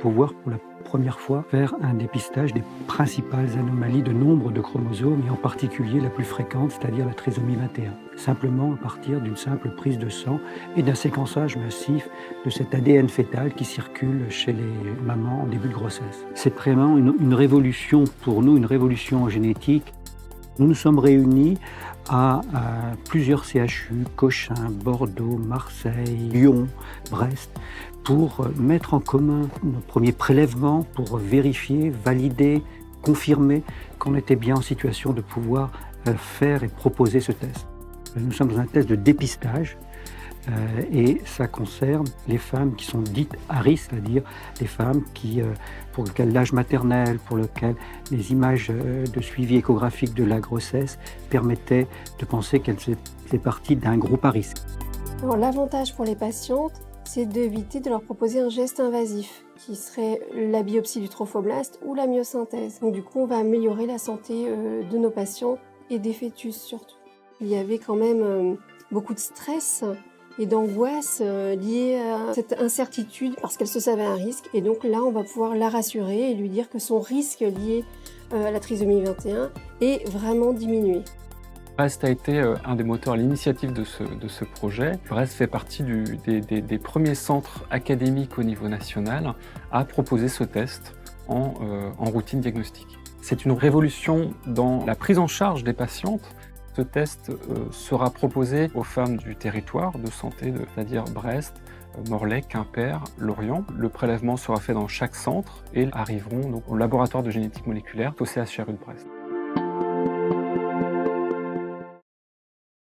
pouvoir pour la première fois faire un dépistage des principales anomalies de nombre de chromosomes et en particulier la plus fréquente, c'est-à-dire la trisomie 21. Simplement à partir d'une simple prise de sang et d'un séquençage massif de cet ADN fœtal qui circule chez les mamans en début de grossesse. C'est vraiment une révolution pour nous, une révolution en génétique. Nous nous sommes réunis à plusieurs CHU, Cochin, Bordeaux, Marseille, Lyon, Brest, pour mettre en commun nos premiers prélèvements, pour vérifier, valider, confirmer qu'on était bien en situation de pouvoir faire et proposer ce test. Nous sommes dans un test de dépistage et ça concerne les femmes qui sont dites à risque, c'est-à-dire les femmes pour lesquelles l'âge maternel, pour lesquelles les images de suivi échographique de la grossesse permettaient de penser qu'elles faisaient partie d'un groupe à risque. Alors, l'avantage pour les patientes, c'est d'éviter de leur proposer un geste invasif, qui serait la biopsie du trophoblaste ou la myosynthèse. Donc du coup, on va améliorer la santé de nos patients et des fœtus surtout. Il y avait quand même beaucoup de stress et d'angoisse liée à cette incertitude parce qu'elle se savait à un risque. Et donc là, on va pouvoir la rassurer et lui dire que son risque lié à la trisomie 21 est vraiment diminué. Brest a été un des moteurs à l'initiative de ce projet. Brest fait partie des premiers centres académiques au niveau national à proposer ce test en routine diagnostique. C'est une révolution dans la prise en charge des patientes. Ce test sera proposé aux femmes du territoire de santé, c'est-à-dire Brest, Morlaix, Quimper, Lorient. Le prélèvement sera fait dans chaque centre et arriveront donc au laboratoire de génétique moléculaire au CHRU de Brest.